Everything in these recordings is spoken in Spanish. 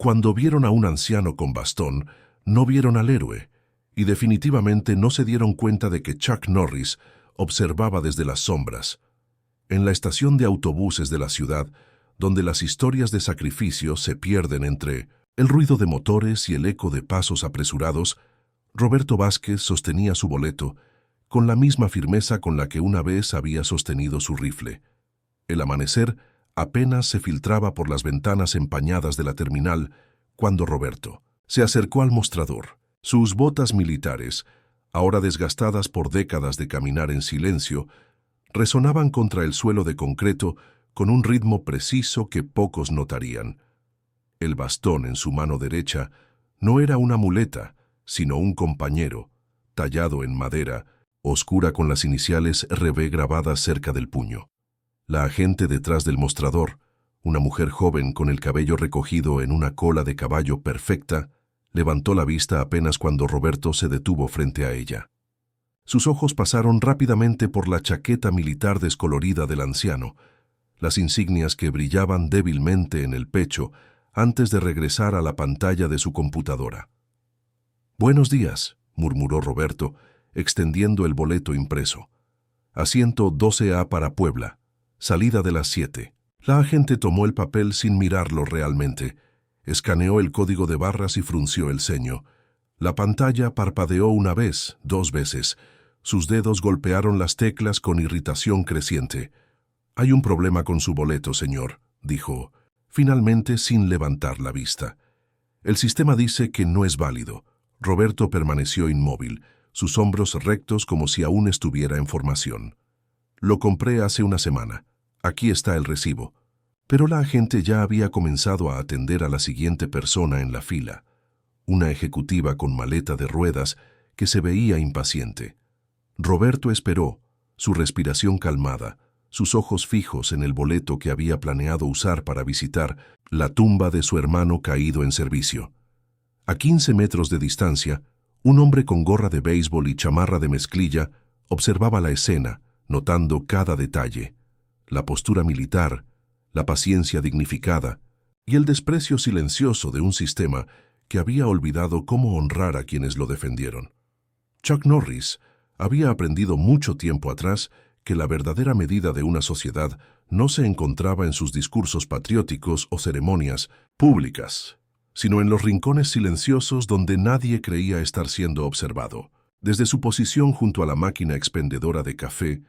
Cuando vieron a un anciano con bastón, no vieron al héroe, y definitivamente no se dieron cuenta de que Chuck Norris observaba desde las sombras. En la estación de autobuses de la ciudad, donde las historias de sacrificio se pierden entre el ruido de motores y el eco de pasos apresurados, Roberto Vázquez sostenía su boleto con la misma firmeza con la que una vez había sostenido su rifle. El amanecer apenas se filtraba por las ventanas empañadas de la terminal cuando Roberto se acercó al mostrador. Sus botas militares, ahora desgastadas por décadas de caminar en silencio, resonaban contra el suelo de concreto con un ritmo preciso que pocos notarían. El bastón en su mano derecha no era una muleta, sino un compañero, tallado en madera, oscura con las iniciales RB grabadas cerca del puño. La agente detrás del mostrador, una mujer joven con el cabello recogido en una cola de caballo perfecta, levantó la vista apenas cuando Roberto se detuvo frente a ella. Sus ojos pasaron rápidamente por la chaqueta militar descolorida del anciano, las insignias que brillaban débilmente en el pecho antes de regresar a la pantalla de su computadora. «Buenos días», murmuró Roberto, extendiendo el boleto impreso. «Asiento 12A para Puebla. Salida de las 7». La agente tomó el papel sin mirarlo realmente. Escaneó el código de barras y frunció el ceño. La pantalla parpadeó una vez, 2 veces. Sus dedos golpearon las teclas con irritación creciente. «Hay un problema con su boleto, señor», dijo, finalmente sin levantar la vista. «El sistema dice que no es válido». Roberto permaneció inmóvil, sus hombros rectos como si aún estuviera en formación. «Lo compré hace una semana. Aquí está el recibo». Pero la agente ya había comenzado a atender a la siguiente persona en la fila, una ejecutiva con maleta de ruedas que se veía impaciente. Roberto esperó, su respiración calmada, sus ojos fijos en el boleto que había planeado usar para visitar la tumba de su hermano caído en servicio. A 15 metros de distancia, un hombre con gorra de béisbol y chamarra de mezclilla observaba la escena, notando cada detalle, la postura militar, la paciencia dignificada y el desprecio silencioso de un sistema que había olvidado cómo honrar a quienes lo defendieron. Chuck Norris había aprendido mucho tiempo atrás que la verdadera medida de una sociedad no se encontraba en sus discursos patrióticos o ceremonias públicas, sino en los rincones silenciosos donde nadie creía estar siendo observado. Desde su posición junto a la máquina expendedora de café,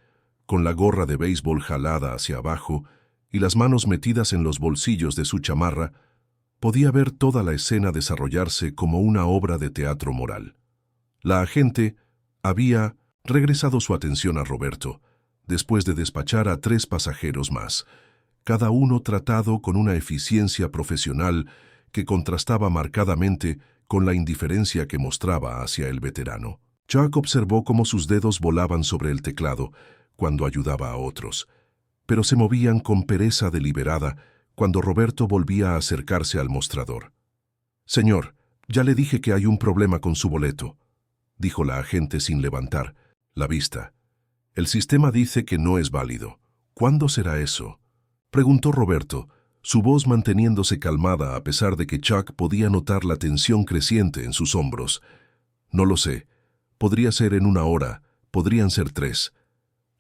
con la gorra de béisbol jalada hacia abajo y las manos metidas en los bolsillos de su chamarra, podía ver toda la escena desarrollarse como una obra de teatro moral. La agente había regresado su atención a Roberto, después de despachar a 3 pasajeros más, cada uno tratado con una eficiencia profesional que contrastaba marcadamente con la indiferencia que mostraba hacia el veterano. Chuck observó cómo sus dedos volaban sobre el teclado cuando ayudaba a otros, pero se movían con pereza deliberada cuando Roberto volvía a acercarse al mostrador. «Señor, ya le dije que hay un problema con su boleto», dijo la agente sin levantar la vista. «El sistema dice que no es válido. ¿Cuándo será eso?», preguntó Roberto, su voz manteniéndose calmada a pesar de que Chuck podía notar la tensión creciente en sus hombros. «No lo sé. Podría ser en 1 hora, podrían ser 3».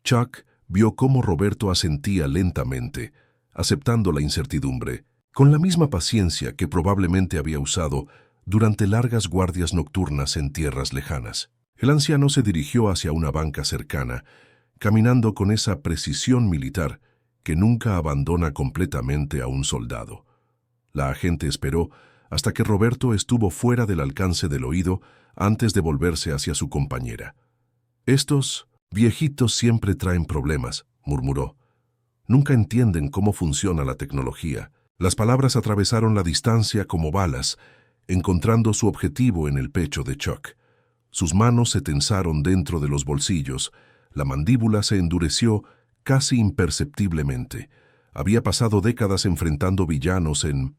Chuck vio cómo Roberto asentía lentamente, aceptando la incertidumbre, con la misma paciencia que probablemente había usado durante largas guardias nocturnas en tierras lejanas. El anciano se dirigió hacia una banca cercana, caminando con esa precisión militar que nunca abandona completamente a un soldado. La agente esperó hasta que Roberto estuvo fuera del alcance del oído antes de volverse hacia su compañera. «Estos viejitos siempre traen problemas», murmuró. «Nunca entienden cómo funciona la tecnología». Las palabras atravesaron la distancia como balas, encontrando su objetivo en el pecho de Chuck. Sus manos se tensaron dentro de los bolsillos, la mandíbula se endureció casi imperceptiblemente. Había pasado décadas enfrentando villanos en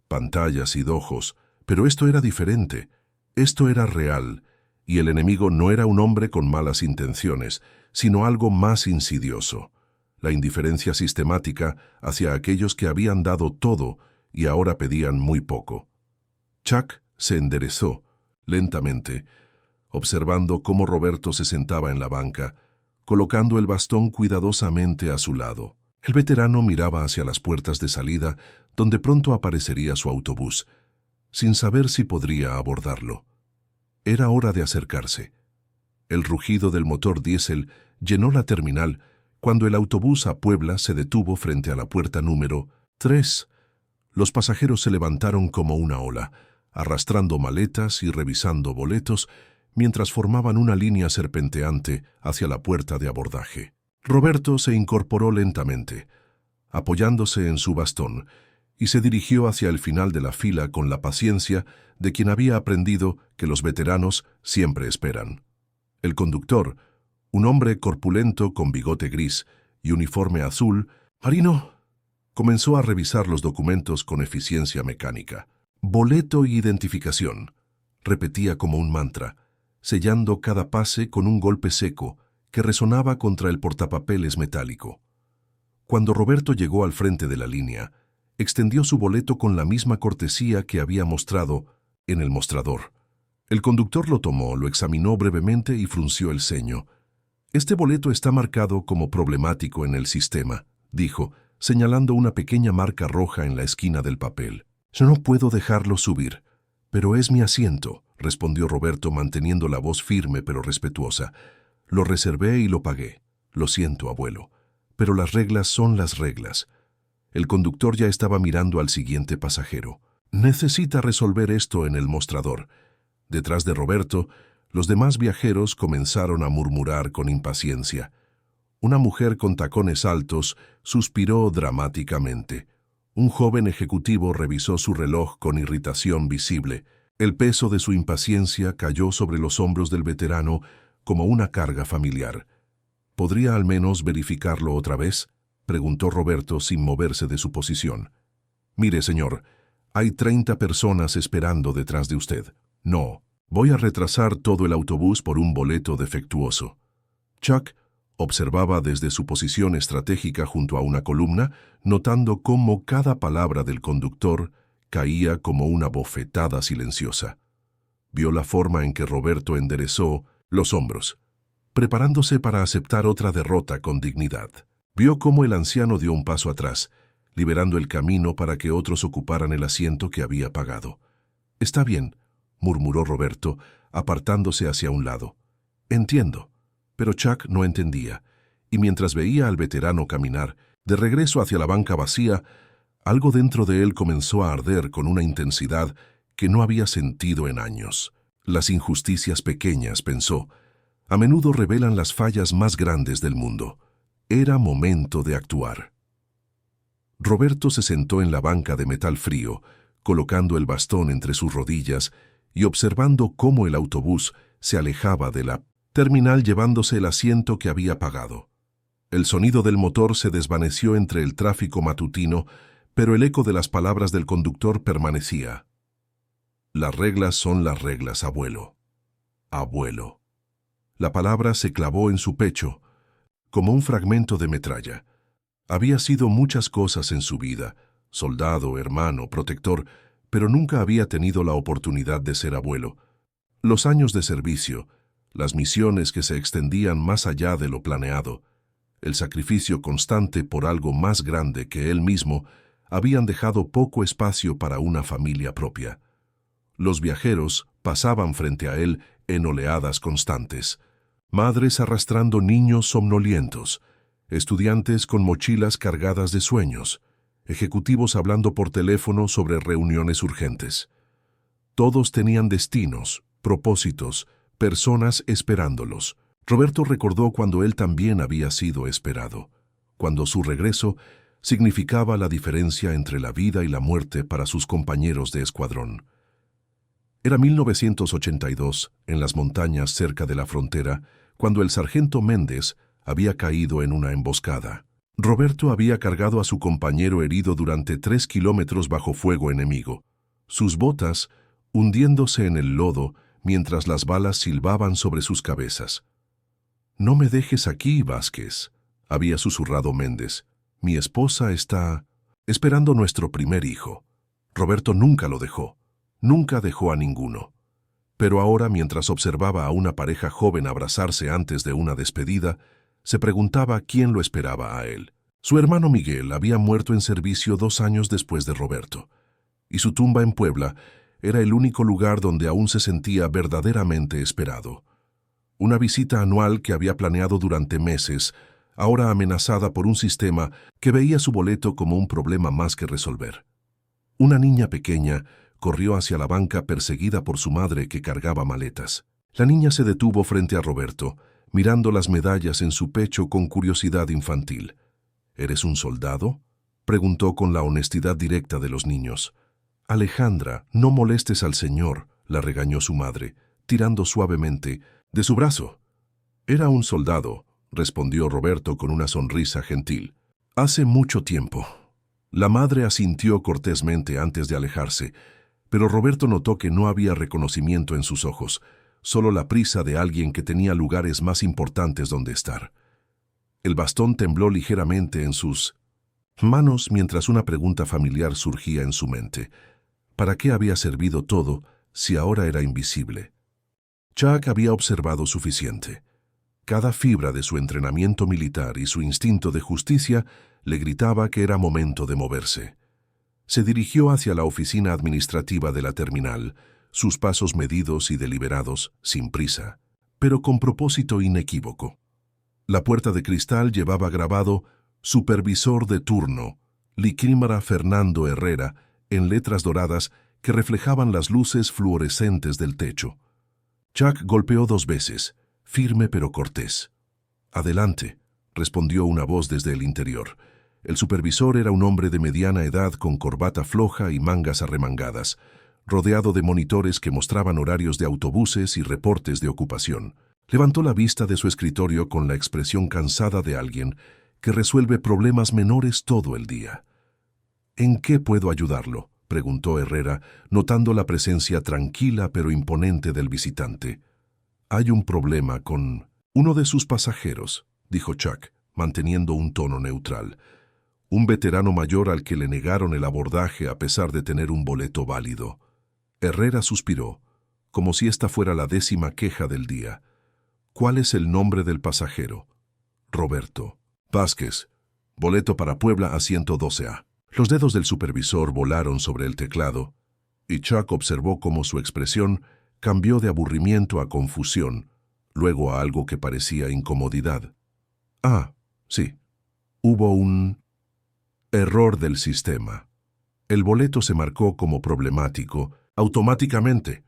pantallas y dojos, pero esto era diferente, esto era real, y el enemigo no era un hombre con malas intenciones, sino algo más insidioso, la indiferencia sistemática hacia aquellos que habían dado todo y ahora pedían muy poco. Chuck se enderezó, lentamente, observando cómo Roberto se sentaba en la banca, colocando el bastón cuidadosamente a su lado. El veterano miraba hacia las puertas de salida, donde pronto aparecería su autobús, sin saber si podría abordarlo. Era hora de acercarse. El rugido del motor diésel llenó la terminal cuando el autobús a Puebla se detuvo frente a la puerta número 3. Los pasajeros se levantaron como una ola, arrastrando maletas y revisando boletos, mientras formaban una línea serpenteante hacia la puerta de abordaje. Roberto se incorporó lentamente, apoyándose en su bastón, y se dirigió hacia el final de la fila con la paciencia de quien había aprendido que los veteranos siempre esperan. El conductor, un hombre corpulento con bigote gris y uniforme azul marino, comenzó a revisar los documentos con eficiencia mecánica. Boleto y identificación, repetía como un mantra, sellando cada pase con un golpe seco que resonaba contra el portapapeles metálico. Cuando Roberto llegó al frente de la línea, extendió su boleto con la misma cortesía que había mostrado en el mostrador. El conductor lo tomó, lo examinó brevemente y frunció el ceño. «Este boleto está marcado como problemático en el sistema», dijo, señalando una pequeña marca roja en la esquina del papel. «Yo no puedo dejarlo subir». «Pero es mi asiento», respondió Roberto manteniendo la voz firme pero respetuosa. «Lo reservé y lo pagué. Lo siento, abuelo. Pero las reglas son las reglas». El conductor ya estaba mirando al siguiente pasajero. «Necesita resolver esto en el mostrador». Detrás de Roberto, los demás viajeros comenzaron a murmurar con impaciencia. Una mujer con tacones altos suspiró dramáticamente. Un joven ejecutivo revisó su reloj con irritación visible. El peso de su impaciencia cayó sobre los hombros del veterano como una carga familiar. «¿Podría al menos verificarlo otra vez?», preguntó Roberto sin moverse de su posición. «Mire, señor, hay 30 personas esperando detrás de usted. No, voy a retrasar todo el autobús por un boleto defectuoso». Chuck observaba desde su posición estratégica junto a una columna, notando cómo cada palabra del conductor caía como una bofetada silenciosa. Vio la forma en que Roberto enderezó los hombros, preparándose para aceptar otra derrota con dignidad. Vio cómo el anciano dio un paso atrás, liberando el camino para que otros ocuparan el asiento que había pagado. «Está bien», murmuró Roberto, apartándose hacia un lado. «Entiendo». Pero Chuck no entendía, y mientras veía al veterano caminar, de regreso hacia la banca vacía, algo dentro de él comenzó a arder con una intensidad que no había sentido en años. Las injusticias pequeñas, pensó, a menudo revelan las fallas más grandes del mundo. Era momento de actuar. Roberto se sentó en la banca de metal frío, colocando el bastón entre sus rodillas y observando cómo el autobús se alejaba de la terminal llevándose el asiento que había pagado. El sonido del motor se desvaneció entre el tráfico matutino, pero el eco de las palabras del conductor permanecía. «Las reglas son las reglas, abuelo. Abuelo». La palabra se clavó en su pecho, como un fragmento de metralla. Había sido muchas cosas en su vida, soldado, hermano, protector, pero nunca había tenido la oportunidad de ser abuelo. Los años de servicio, las misiones que se extendían más allá de lo planeado, el sacrificio constante por algo más grande que él mismo, habían dejado poco espacio para una familia propia. Los viajeros pasaban frente a él en oleadas constantes. Madres arrastrando niños somnolientos, estudiantes con mochilas cargadas de sueños, ejecutivos hablando por teléfono sobre reuniones urgentes. Todos tenían destinos, propósitos, personas esperándolos. Roberto recordó cuando él también había sido esperado, cuando su regreso significaba la diferencia entre la vida y la muerte para sus compañeros de escuadrón. Era 1982, en las montañas cerca de la frontera, cuando el sargento Méndez había caído en una emboscada. Roberto había cargado a su compañero herido durante 3 kilómetros bajo fuego enemigo, sus botas hundiéndose en el lodo mientras las balas silbaban sobre sus cabezas. «No me dejes aquí, Vázquez», había susurrado Méndez. «Mi esposa está esperando nuestro primer hijo». Roberto nunca lo dejó. Nunca dejó a ninguno. Pero ahora, mientras observaba a una pareja joven abrazarse antes de una despedida, se preguntaba quién lo esperaba a él. Su hermano Miguel había muerto en servicio 2 años después de Roberto, y su tumba en Puebla era el único lugar donde aún se sentía verdaderamente esperado. Una visita anual que había planeado durante meses, ahora amenazada por un sistema que veía su boleto como un problema más que resolver. Una niña pequeña corrió hacia la banca perseguida por su madre que cargaba maletas. La niña se detuvo frente a Roberto, mirando las medallas en su pecho con curiosidad infantil. ¿Eres un soldado?, preguntó con la honestidad directa de los niños. Alejandra, no molestes al señor, la regañó su madre, tirando suavemente de su brazo. Era un soldado, respondió Roberto con una sonrisa gentil. Hace mucho tiempo. La madre asintió cortésmente antes de alejarse, pero Roberto notó que no había reconocimiento en sus ojos, solo la prisa de alguien que tenía lugares más importantes donde estar. El bastón tembló ligeramente en sus manos mientras una pregunta familiar surgía en su mente. ¿Para qué había servido todo si ahora era invisible? Chuck había observado suficiente. Cada fibra de su entrenamiento militar y su instinto de justicia le gritaba que era momento de moverse. Se dirigió hacia la oficina administrativa de la terminal, sus pasos medidos y deliberados, sin prisa, pero con propósito inequívoco. La puerta de cristal llevaba grabado «Supervisor de turno, Liquímara Fernando Herrera», en letras doradas que reflejaban las luces fluorescentes del techo. Chuck golpeó 2 veces, firme pero cortés. «Adelante», respondió una voz desde el interior. El supervisor era un hombre de mediana edad con corbata floja y mangas arremangadas, rodeado de monitores que mostraban horarios de autobuses y reportes de ocupación. Levantó la vista de su escritorio con la expresión cansada de alguien que resuelve problemas menores todo el día. «¿En qué puedo ayudarlo?», preguntó Herrera, notando la presencia tranquila pero imponente del visitante. «Hay un problema con uno de sus pasajeros», dijo Chuck, manteniendo un tono neutral. «Un veterano mayor al que le negaron el abordaje a pesar de tener un boleto válido». Herrera suspiró, como si esta fuera la 10ª queja del día. «¿Cuál es el nombre del pasajero?» «Roberto Vázquez. Boleto para Puebla, asiento 12A». Los dedos del supervisor volaron sobre el teclado, y Chuck observó cómo su expresión cambió de aburrimiento a confusión, luego a algo que parecía incomodidad. «Ah, sí. Hubo un error del sistema. El boleto se marcó como problemático automáticamente».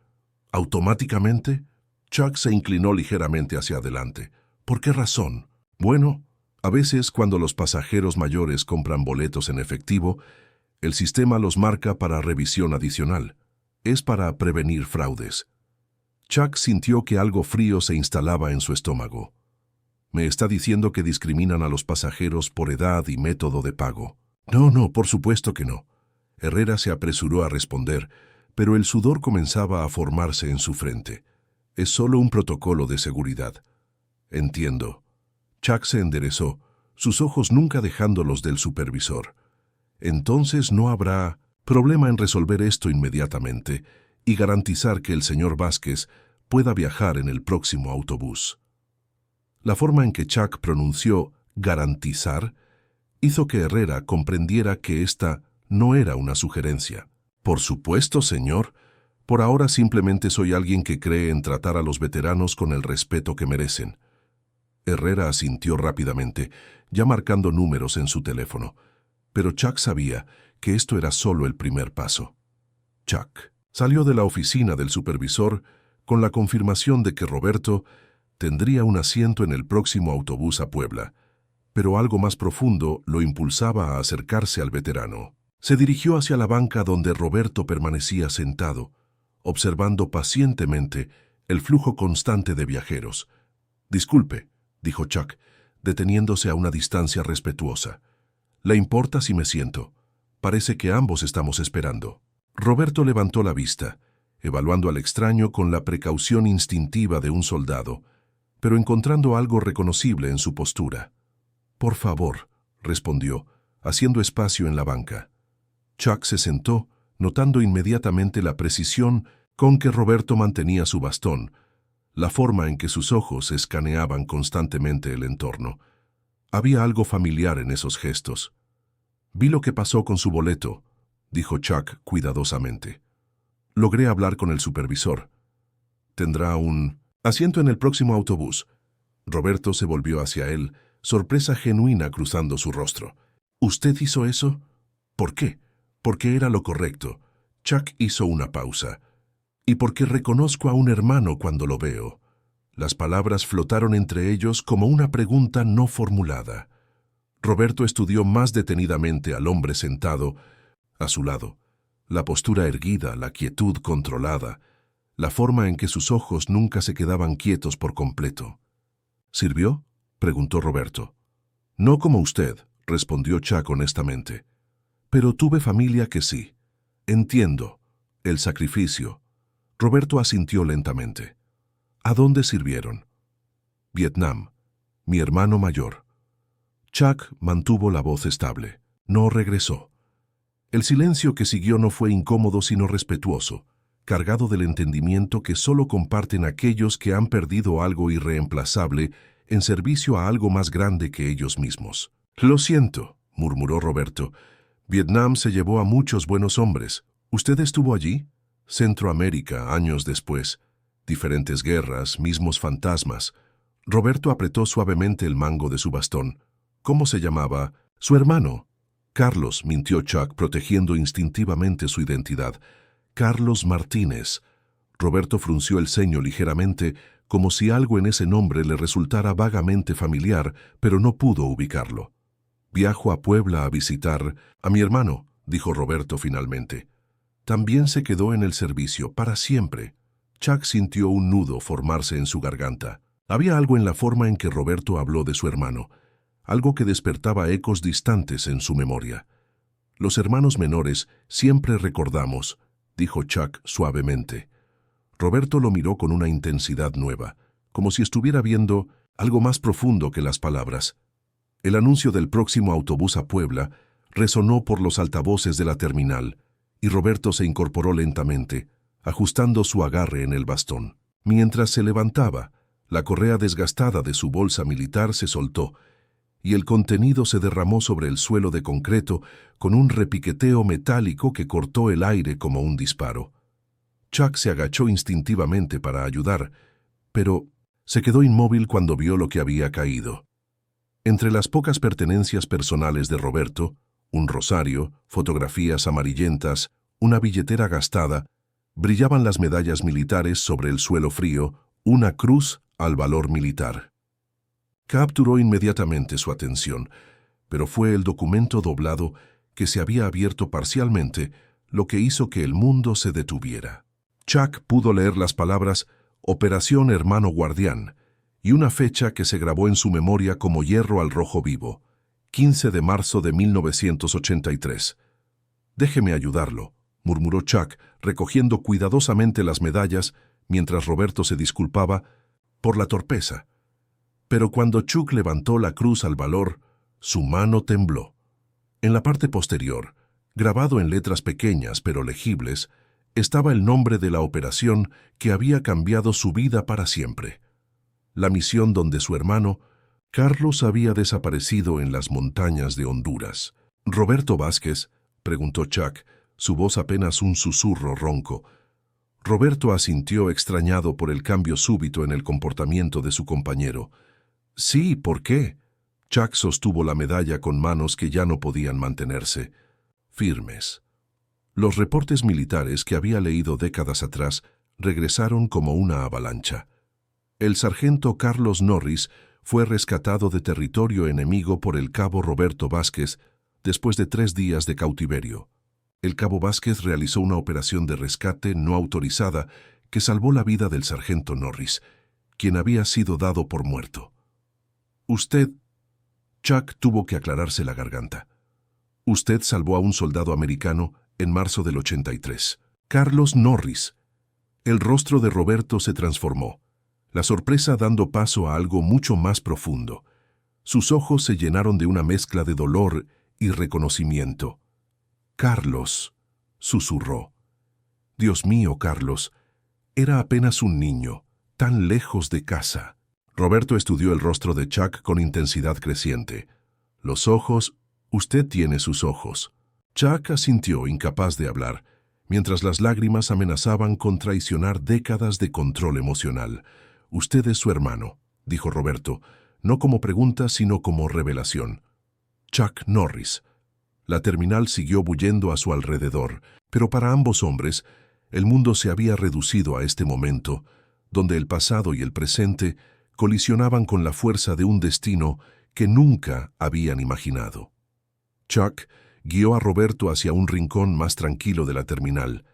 «¿Automáticamente?». Chuck se inclinó ligeramente hacia adelante. «¿Por qué razón?». «Bueno, a veces cuando los pasajeros mayores compran boletos en efectivo, el sistema los marca para revisión adicional. Es para prevenir fraudes». Chuck sintió que algo frío se instalaba en su estómago. «¿Me está diciendo que discriminan a los pasajeros por edad y método de pago?». No, por supuesto que no». Herrera se apresuró a responder, pero el sudor comenzaba a formarse en su frente. «Es solo un protocolo de seguridad». «Entiendo». Chuck se enderezó, sus ojos nunca dejando los del supervisor. «Entonces no habrá problema en resolver esto inmediatamente y garantizar que el señor Vázquez pueda viajar en el próximo autobús». La forma en que Chuck pronunció «garantizar» hizo que Herrera comprendiera que esta no era una sugerencia. «Por supuesto, señor. Por ahora simplemente soy alguien que cree en tratar a los veteranos con el respeto que merecen». Herrera asintió rápidamente, ya marcando números en su teléfono. Pero Chuck sabía que esto era solo el primer paso. Chuck salió de la oficina del supervisor con la confirmación de que Roberto tendría un asiento en el próximo autobús a Puebla, pero algo más profundo lo impulsaba a acercarse al veterano. Se dirigió hacia la banca donde Roberto permanecía sentado, observando pacientemente el flujo constante de viajeros. «Disculpe», dijo Chuck, deteniéndose a una distancia respetuosa. «¿Le importa si me siento? Parece que ambos estamos esperando». Roberto levantó la vista, evaluando al extraño con la precaución instintiva de un soldado, pero encontrando algo reconocible en su postura. «Por favor», respondió, haciendo espacio en la banca. Chuck se sentó, notando inmediatamente la precisión con que Roberto mantenía su bastón, la forma en que sus ojos escaneaban constantemente el entorno. Había algo familiar en esos gestos. «Vi lo que pasó con su boleto», dijo Chuck cuidadosamente. «Logré hablar con el supervisor. Tendrá un asiento en el próximo autobús». Roberto se volvió hacia él, sorpresa genuina cruzando su rostro. «¿Usted hizo eso? ¿Por qué?» «Porque era lo correcto». Chuck hizo una pausa. «Y porque reconozco a un hermano cuando lo veo». Las palabras flotaron entre ellos como una pregunta no formulada. Roberto estudió más detenidamente al hombre sentado a su lado. La postura erguida, la quietud controlada, la forma en que sus ojos nunca se quedaban quietos por completo. «¿Sirvió?», preguntó Roberto. «No como usted», respondió Chuck honestamente. «Pero tuve familia que sí. Entiendo. El sacrificio». Roberto asintió lentamente. «¿A dónde sirvieron?» «Vietnam. Mi hermano mayor». Chuck mantuvo la voz estable. No regresó. El silencio que siguió no fue incómodo sino respetuoso, cargado del entendimiento que solo comparten aquellos que han perdido algo irreemplazable en servicio a algo más grande que ellos mismos. «Lo siento», murmuró Roberto. «Vietnam se llevó a muchos buenos hombres. ¿Usted estuvo allí?» «Centroamérica, años después. Diferentes guerras, mismos fantasmas». Roberto apretó suavemente el mango de su bastón. «¿Cómo se llamaba?» «Su hermano». «Carlos», mintió Chuck, protegiendo instintivamente su identidad. «Carlos Martínez». Roberto frunció el ceño ligeramente, como si algo en ese nombre le resultara vagamente familiar, pero no pudo ubicarlo. «Viajo a Puebla a visitar a mi hermano», dijo Roberto finalmente. «También se quedó en el servicio, para siempre». Chuck sintió un nudo formarse en su garganta. Había algo en la forma en que Roberto habló de su hermano, algo que despertaba ecos distantes en su memoria. «Los hermanos menores siempre recordamos», dijo Chuck suavemente. Roberto lo miró con una intensidad nueva, como si estuviera viendo algo más profundo que las palabras. El anuncio del próximo autobús a Puebla resonó por los altavoces de la terminal, y Roberto se incorporó lentamente, ajustando su agarre en el bastón. Mientras se levantaba, la correa desgastada de su bolsa militar se soltó, y el contenido se derramó sobre el suelo de concreto con un repiqueteo metálico que cortó el aire como un disparo. Chuck se agachó instintivamente para ayudar, pero se quedó inmóvil cuando vio lo que había caído. Entre las pocas pertenencias personales de Roberto, un rosario, fotografías amarillentas, una billetera gastada, brillaban las medallas militares sobre el suelo frío, una cruz al valor militar. Capturó inmediatamente su atención, pero fue el documento doblado que se había abierto parcialmente lo que hizo que el mundo se detuviera. Chuck pudo leer las palabras «Operación Hermano Guardián» y una fecha que se grabó en su memoria como hierro al rojo vivo, 15 de marzo de 1983. «Déjeme ayudarlo», murmuró Chuck, recogiendo cuidadosamente las medallas mientras Roberto se disculpaba por la torpeza. Pero cuando Chuck levantó la cruz al valor, su mano tembló. En la parte posterior, grabado en letras pequeñas pero legibles, estaba el nombre de la operación que había cambiado su vida para siempre. La misión donde su hermano, Carlos, había desaparecido en las montañas de Honduras. «¿Roberto Vázquez?», preguntó Chuck, su voz apenas un susurro ronco. Roberto asintió extrañado por el cambio súbito en el comportamiento de su compañero. «Sí, ¿por qué?». Chuck sostuvo la medalla con manos que ya no podían mantenerse firmes. Los reportes militares que había leído décadas atrás regresaron como una avalancha. El sargento Carlos Norris fue rescatado de territorio enemigo por el cabo Roberto Vázquez después de 3 días de cautiverio. El cabo Vázquez realizó una operación de rescate no autorizada que salvó la vida del sargento Norris, quien había sido dado por muerto. «Usted...». Chuck tuvo que aclararse la garganta. «Usted salvó a un soldado americano en marzo del 83. Carlos Norris». El rostro de Roberto se transformó, la sorpresa dando paso a algo mucho más profundo. Sus ojos se llenaron de una mezcla de dolor y reconocimiento. «Carlos». susurró. Dios mío, Carlos, era apenas un niño, tan lejos de casa. Roberto estudió el rostro de Chuck con intensidad creciente. Los ojos, usted tiene sus ojos. Chuck asintió, incapaz de hablar, mientras las lágrimas amenazaban con traicionar décadas de control emocional. Usted es su hermano, dijo Roberto, no como pregunta, sino como revelación. Chuck Norris. La terminal siguió bullendo a su alrededor, pero para ambos hombres, el mundo se había reducido a este momento, donde el pasado y el presente colisionaban con la fuerza de un destino que nunca habían imaginado. Chuck guió a Roberto hacia un rincón más tranquilo de la terminal,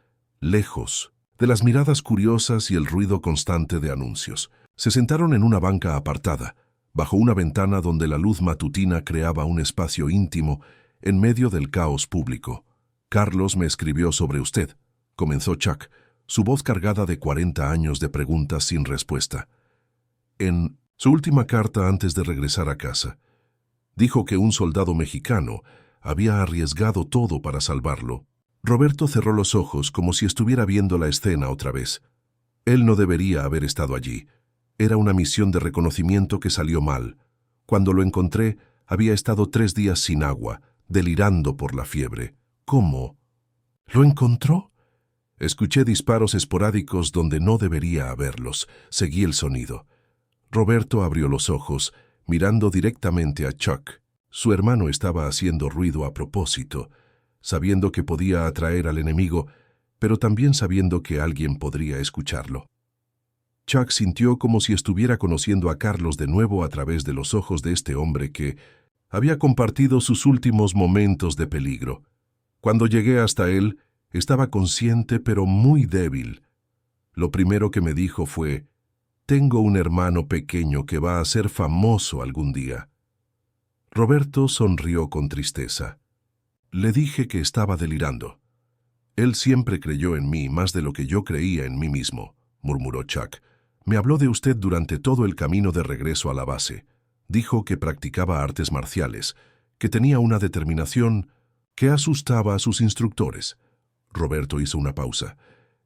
lejos de las miradas curiosas y el ruido constante de anuncios. Se sentaron en una banca apartada, bajo una ventana donde la luz matutina creaba un espacio íntimo en medio del caos público. Carlos me escribió sobre usted, comenzó Chuck, su voz cargada de 40 años de preguntas sin respuesta. En su última carta antes de regresar a casa, dijo que un soldado mexicano había arriesgado todo para salvarlo. Roberto cerró los ojos como si estuviera viendo la escena otra vez. Él no debería haber estado allí. Era una misión de reconocimiento que salió mal. Cuando lo encontré, había estado 3 días sin agua, delirando por la fiebre. ¿Cómo? ¿Lo encontró? Escuché disparos esporádicos donde no debería haberlos. Seguí el sonido. Roberto abrió los ojos, mirando directamente a Chuck. Su hermano estaba haciendo ruido a propósito, sabiendo que podía atraer al enemigo, pero también sabiendo que alguien podría escucharlo. Chuck sintió como si estuviera conociendo a Carlos de nuevo a través de los ojos de este hombre que había compartido sus últimos momentos de peligro. Cuando llegué hasta él, estaba consciente pero muy débil. Lo primero que me dijo fue: «Tengo un hermano pequeño que va a ser famoso algún día». Roberto sonrió con tristeza. Le dije que estaba delirando. Él siempre creyó en mí más de lo que yo creía en mí mismo, murmuró Chuck. Me habló de usted durante todo el camino de regreso a la base. Dijo que practicaba artes marciales, que tenía una determinación que asustaba a sus instructores. Roberto hizo una pausa.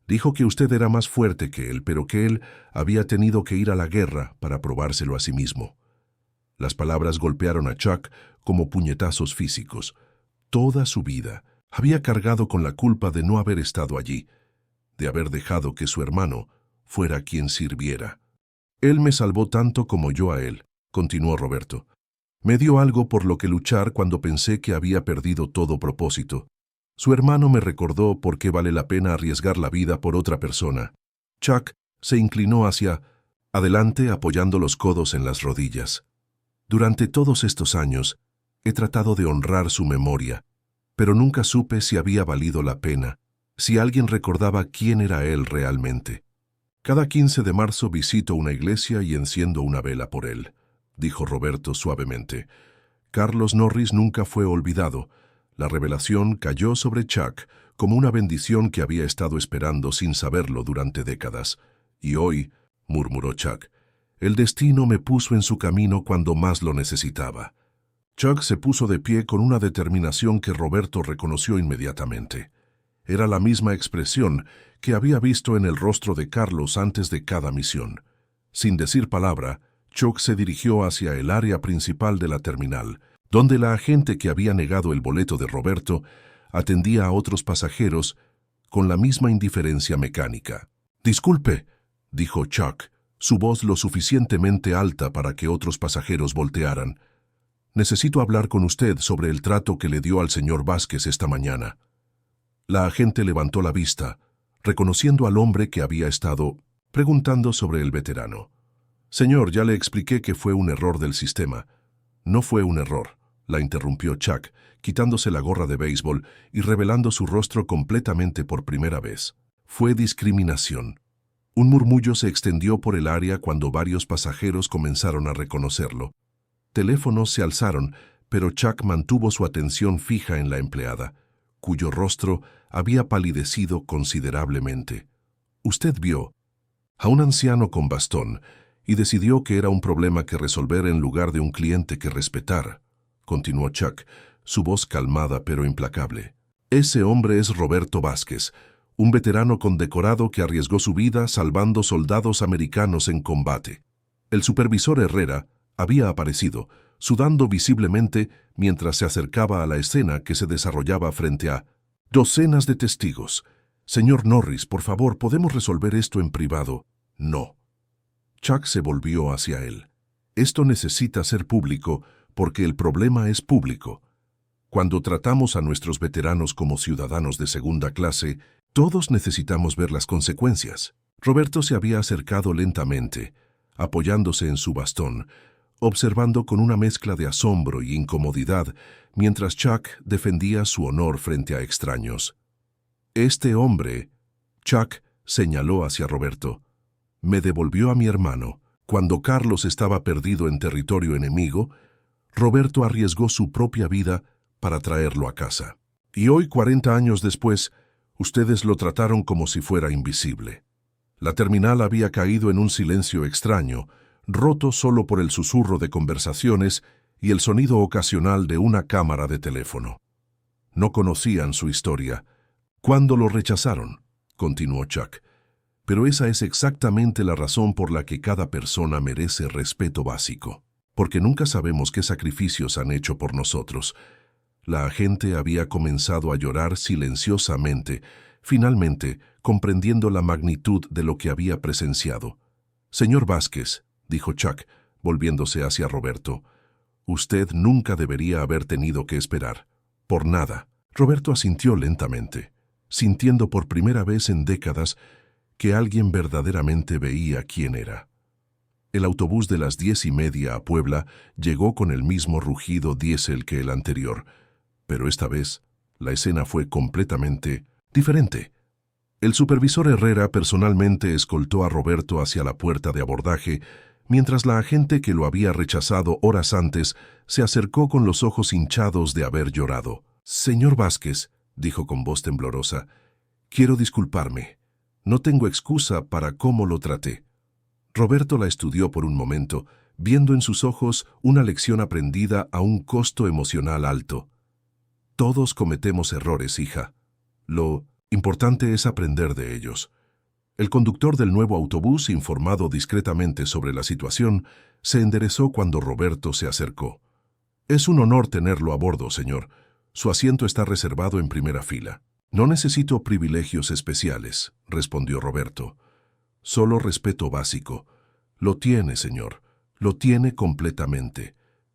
Dijo que usted era más fuerte que él, pero que él había tenido que ir a la guerra para probárselo a sí mismo. Las palabras golpearon a Chuck como puñetazos físicos. Toda su vida había cargado con la culpa de no haber estado allí, de haber dejado que su hermano fuera quien sirviera. Él me salvó tanto como yo a él, continuó Roberto. Me dio algo por lo que luchar cuando pensé que había perdido todo propósito. Su hermano me recordó por qué vale la pena arriesgar la vida por otra persona. Chuck se inclinó hacia adelante apoyando los codos en las rodillas. Durante todos estos años, he tratado de honrar su memoria, pero nunca supe si había valido la pena, si alguien recordaba quién era él realmente. Cada 15 de marzo visito una iglesia y enciendo una vela por él, dijo Roberto suavemente. Carlos Norris nunca fue olvidado. La revelación cayó sobre Chuck como una bendición que había estado esperando sin saberlo durante décadas. Y hoy, murmuró Chuck, el destino me puso en su camino cuando más lo necesitaba. Chuck se puso de pie con una determinación que Roberto reconoció inmediatamente. Era la misma expresión que había visto en el rostro de Carlos antes de cada misión. Sin decir palabra, Chuck se dirigió hacia el área principal de la terminal, donde la agente que había negado el boleto de Roberto atendía a otros pasajeros con la misma indiferencia mecánica. «Disculpe», dijo Chuck, su voz lo suficientemente alta para que otros pasajeros voltearan. «Necesito hablar con usted sobre el trato que le dio al señor Vázquez esta mañana». La agente levantó la vista, reconociendo al hombre que había estado preguntando sobre el veterano. «Señor, ya le expliqué que fue un error del sistema». «No fue un error», la interrumpió Chuck, quitándose la gorra de béisbol y revelando su rostro completamente por primera vez. «Fue discriminación». Un murmullo se extendió por el área cuando varios pasajeros comenzaron a reconocerlo. Teléfonos se alzaron, pero Chuck mantuvo su atención fija en la empleada, cuyo rostro había palidecido considerablemente. «Usted vio a un anciano con bastón y decidió que era un problema que resolver en lugar de un cliente que respetar», continuó Chuck, su voz calmada pero implacable. Ese hombre es Roberto Vázquez, un veterano condecorado que arriesgó su vida salvando soldados americanos en combate. El supervisor Herrera había aparecido, sudando visiblemente mientras se acercaba a la escena que se desarrollaba frente a docenas de testigos. «Señor Norris, por favor, ¿podemos resolver esto en privado?» «No». Chuck se volvió hacia él. «Esto necesita ser público porque el problema es público. Cuando tratamos a nuestros veteranos como ciudadanos de segunda clase, todos necesitamos ver las consecuencias». Roberto se había acercado lentamente, apoyándose en su bastón, observando con una mezcla de asombro y incomodidad, mientras Chuck defendía su honor frente a extraños. «Este hombre», Chuck señaló hacia Roberto, «me devolvió a mi hermano. Cuando Carlos estaba perdido en territorio enemigo, Roberto arriesgó su propia vida para traerlo a casa. Y hoy, 40 años después, ustedes lo trataron como si fuera invisible». La terminal había caído en un silencio extraño, roto solo por el susurro de conversaciones y el sonido ocasional de una cámara de teléfono. No conocían su historia. «¿Cuándo lo rechazaron?», continuó Chuck. «Pero esa es exactamente la razón por la que cada persona merece respeto básico. Porque nunca sabemos qué sacrificios han hecho por nosotros». La agente había comenzado a llorar silenciosamente, finalmente comprendiendo la magnitud de lo que había presenciado. «Señor Vázquez», dijo Chuck, volviéndose hacia Roberto, «usted nunca debería haber tenido que esperar. Por nada». Roberto asintió lentamente, sintiendo por primera vez en décadas que alguien verdaderamente veía quién era. El autobús de las 10:30 a Puebla llegó con el mismo rugido diésel que el anterior, pero esta vez la escena fue completamente diferente. El supervisor Herrera personalmente escoltó a Roberto hacia la puerta de abordaje, mientras la agente que lo había rechazado horas antes se acercó con los ojos hinchados de haber llorado. «Señor Vázquez», dijo con voz temblorosa, «quiero disculparme. No tengo excusa para cómo lo traté». Roberto la estudió por un momento, viendo en sus ojos una lección aprendida a un costo emocional alto. «Todos cometemos errores, hija. Lo importante es aprender de ellos». El conductor del nuevo autobús, informado discretamente sobre la situación, se enderezó cuando Roberto se acercó. «Es un honor tenerlo a bordo, señor. Su asiento está reservado en primera fila». «No necesito privilegios especiales», respondió Roberto. «Solo respeto básico». «Lo tiene, señor. Lo tiene completamente».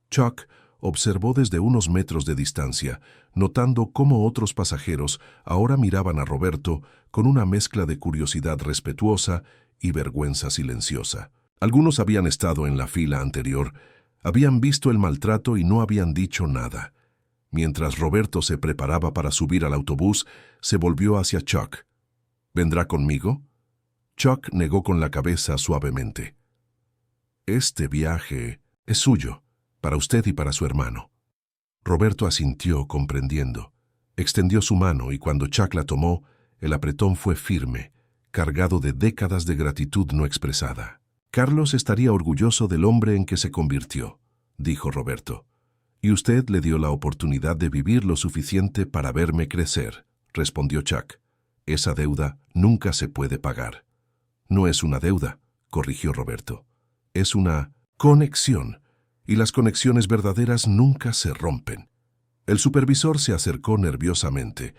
Chuck observó desde unos metros de distancia, notando cómo otros pasajeros ahora miraban a Roberto con una mezcla de curiosidad respetuosa y vergüenza silenciosa. Algunos habían estado en la fila anterior, habían visto el maltrato y no habían dicho nada. Mientras Roberto se preparaba para subir al autobús, se volvió hacia Chuck. «¿Vendrá conmigo?» Chuck negó con la cabeza suavemente. «Este viaje es suyo, para usted y para su hermano». Roberto asintió, comprendiendo. Extendió su mano y cuando Chuck la tomó, el apretón fue firme, cargado de décadas de gratitud no expresada. «Carlos estaría orgulloso del hombre en que se convirtió», dijo Roberto. «Y usted le dio la oportunidad de vivir lo suficiente para verme crecer», respondió Chuck. «Esa deuda nunca se puede pagar». «No es una deuda», corrigió Roberto. «Es una conexión, y las conexiones verdaderas nunca se rompen». El supervisor se acercó nerviosamente.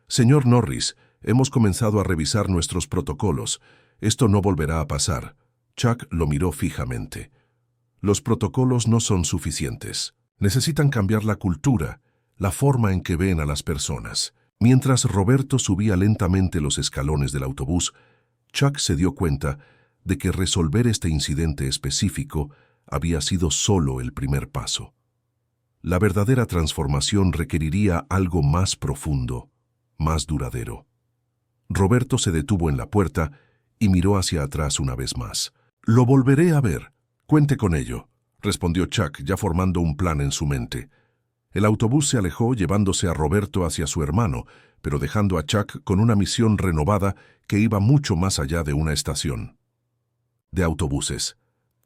«Señor Norris, hemos comenzado a revisar nuestros protocolos. Esto no volverá a pasar». Chuck lo miró fijamente. «Los protocolos no son suficientes. Necesitan cambiar la cultura, la forma en que ven a las personas». Mientras Roberto subía lentamente los escalones del autobús, Chuck se dio cuenta de que resolver este incidente específico había sido solo el primer paso. La verdadera transformación requeriría algo más profundo, más duradero. Roberto se detuvo en la puerta y miró hacia atrás una vez más. «Lo volveré a ver. Cuente con ello», respondió Chuck, ya formando un plan en su mente. El autobús se alejó llevándose a Roberto hacia su hermano, pero dejando a Chuck con una misión renovada que iba mucho más allá de una estación de autobuses.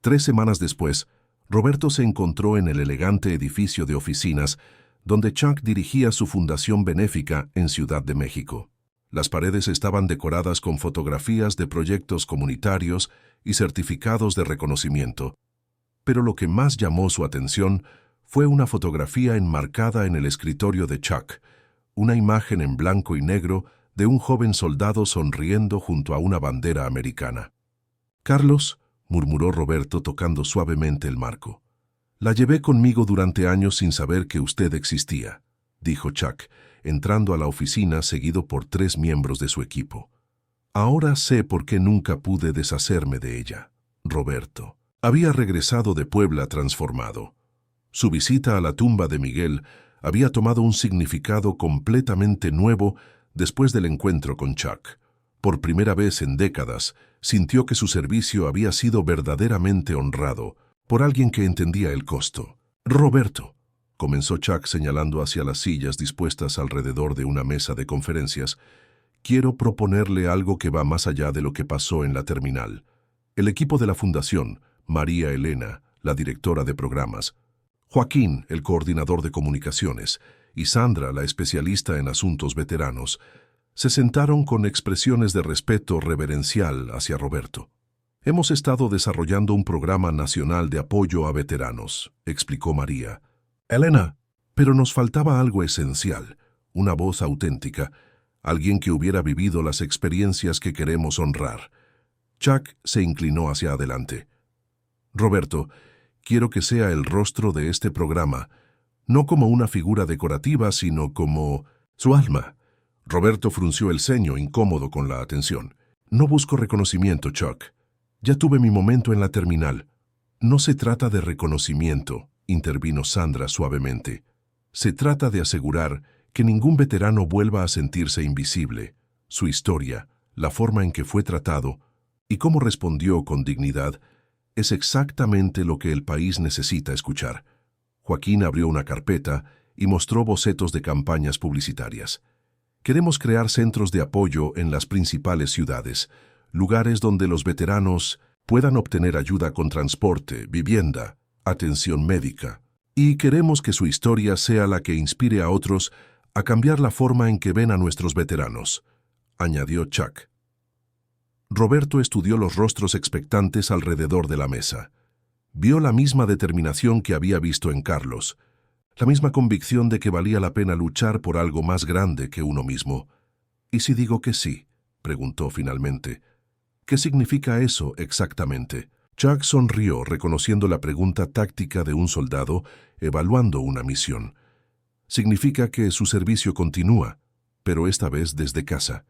3 semanas después, Roberto se encontró en el elegante edificio de oficinas donde Chuck dirigía su fundación benéfica en Ciudad de México. Las paredes estaban decoradas con fotografías de proyectos comunitarios y certificados de reconocimiento, pero lo que más llamó su atención fue una fotografía enmarcada en el escritorio de Chuck, una imagen en blanco y negro de un joven soldado sonriendo junto a una bandera americana. «Carlos», murmuró Roberto tocando suavemente el marco. «La llevé conmigo durante años sin saber que usted existía», dijo Chuck, entrando a la oficina seguido por 3 miembros de su equipo. «Ahora sé por qué nunca pude deshacerme de ella». Roberto había regresado de Puebla transformado. Su visita a la tumba de Miguel había tomado un significado completamente nuevo después del encuentro con Chuck. Por primera vez en décadas, sintió que su servicio había sido verdaderamente honrado por alguien que entendía el costo. «Roberto», comenzó Chuck señalando hacia las sillas dispuestas alrededor de una mesa de conferencias, «quiero proponerle algo que va más allá de lo que pasó en la terminal. El equipo de la Fundación, María Elena, la directora de programas, Joaquín, el coordinador de comunicaciones, y Sandra, la especialista en asuntos veteranos, se sentaron con expresiones de respeto reverencial hacia Roberto. «Hemos estado desarrollando un programa nacional de apoyo a veteranos», explicó María. «Elena, pero nos faltaba algo esencial, una voz auténtica, alguien que hubiera vivido las experiencias que queremos honrar». Chuck se inclinó hacia adelante. «Roberto, quiero que sea el rostro de este programa, no como una figura decorativa, sino como su alma». Roberto frunció el ceño, incómodo con la atención. «No busco reconocimiento, Chuck. Ya tuve mi momento en la terminal». «No se trata de reconocimiento», intervino Sandra suavemente. «Se trata de asegurar que ningún veterano vuelva a sentirse invisible. Su historia, la forma en que fue tratado y cómo respondió con dignidad es exactamente lo que el país necesita escuchar». Joaquín abrió una carpeta y mostró bocetos de campañas publicitarias. «Queremos crear centros de apoyo en las principales ciudades, lugares donde los veteranos puedan obtener ayuda con transporte, vivienda, atención médica. Y queremos que su historia sea la que inspire a otros a cambiar la forma en que ven a nuestros veteranos», añadió Chuck. Roberto estudió los rostros expectantes alrededor de la mesa. Vio la misma determinación que había visto en Carlos, la misma convicción de que valía la pena luchar por algo más grande que uno mismo. «¿Y si digo que sí?», preguntó finalmente. «¿Qué significa eso exactamente?». Chuck sonrió, reconociendo la pregunta táctica de un soldado evaluando una misión. «Significa que su servicio continúa, pero esta vez desde casa».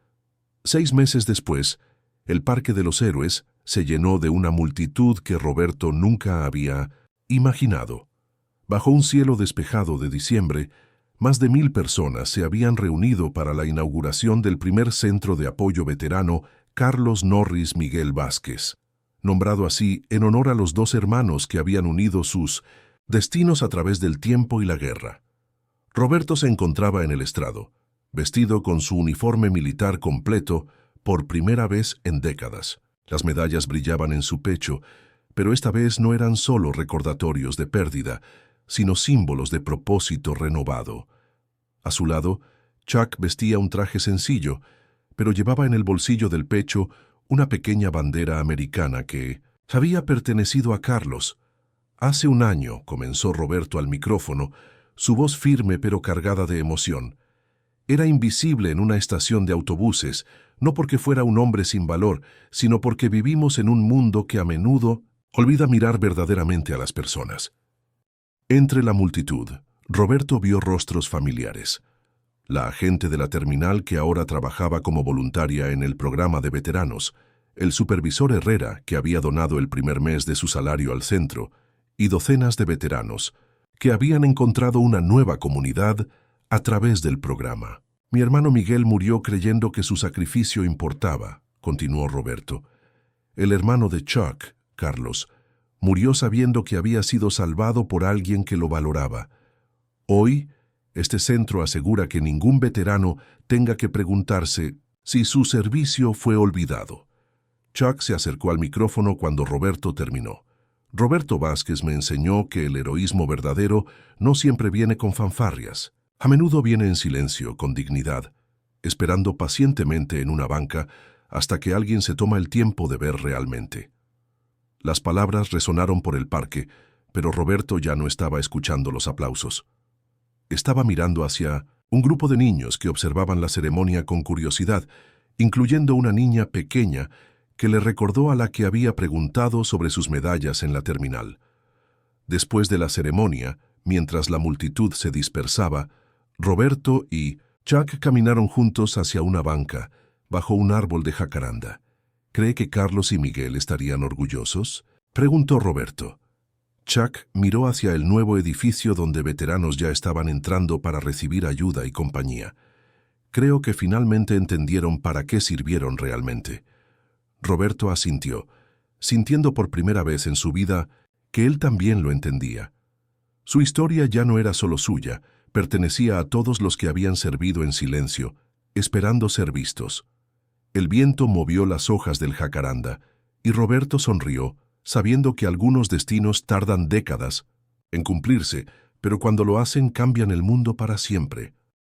6 meses después, el Parque de los Héroes se llenó de una multitud que Roberto nunca había imaginado. Bajo un cielo despejado de diciembre, más de 1000 personas se habían reunido para la inauguración del primer centro de apoyo veterano Carlos Norris Miguel Vázquez, nombrado así en honor a los 2 hermanos que habían unido sus destinos a través del tiempo y la guerra. Roberto se encontraba en el estrado, vestido con su uniforme militar completo por primera vez en décadas. Las medallas brillaban en su pecho, pero esta vez no eran solo recordatorios de pérdida, sino símbolos de propósito renovado. A su lado, Chuck vestía un traje sencillo, pero llevaba en el bolsillo del pecho una pequeña bandera americana que había pertenecido a Carlos. «Hace un año», comenzó Roberto al micrófono, su voz firme pero cargada de emoción. «Era invisible en una estación de autobuses, no porque fuera un hombre sin valor, sino porque vivimos en un mundo que a menudo olvida mirar verdaderamente a las personas». Entre la multitud, Roberto vio rostros familiares. La agente de la terminal que ahora trabajaba como voluntaria en el programa de veteranos, el supervisor Herrera que había donado el primer mes de su salario al centro, y docenas de veteranos que habían encontrado una nueva comunidad a través del programa. «Mi hermano Miguel murió creyendo que su sacrificio importaba», continuó Roberto. «El hermano de Chuck, Carlos, murió sabiendo que había sido salvado por alguien que lo valoraba. Hoy, este centro asegura que ningún veterano tenga que preguntarse si su servicio fue olvidado». Chuck se acercó al micrófono cuando Roberto terminó. Roberto Vázquez me enseñó que el heroísmo verdadero no siempre viene con fanfarrias. A menudo viene en silencio, con dignidad, esperando pacientemente en una banca hasta que alguien se toma el tiempo de ver realmente. Las palabras resonaron por el parque, pero Roberto ya no estaba escuchando los aplausos. Estaba mirando hacia un grupo de niños que observaban la ceremonia con curiosidad, incluyendo una niña pequeña que le recordó a la que había preguntado sobre sus medallas en la terminal. Después de la ceremonia, mientras la multitud se dispersaba, Roberto y Chuck caminaron juntos hacia una banca, bajo un árbol de jacaranda. ¿Cree que Carlos y Miguel estarían orgullosos?, preguntó Roberto. Chuck miró hacia el nuevo edificio donde veteranos ya estaban entrando para recibir ayuda y compañía. Creo que finalmente entendieron para qué sirvieron realmente. Roberto asintió, sintiendo por primera vez en su vida que él también lo entendía. Su historia ya no era solo suya, pertenecía a todos los que habían servido en silencio, esperando ser vistos. El viento movió las hojas del jacaranda, y Roberto sonrió, sabiendo que algunos destinos tardan décadas en cumplirse, pero cuando lo hacen cambian el mundo para siempre.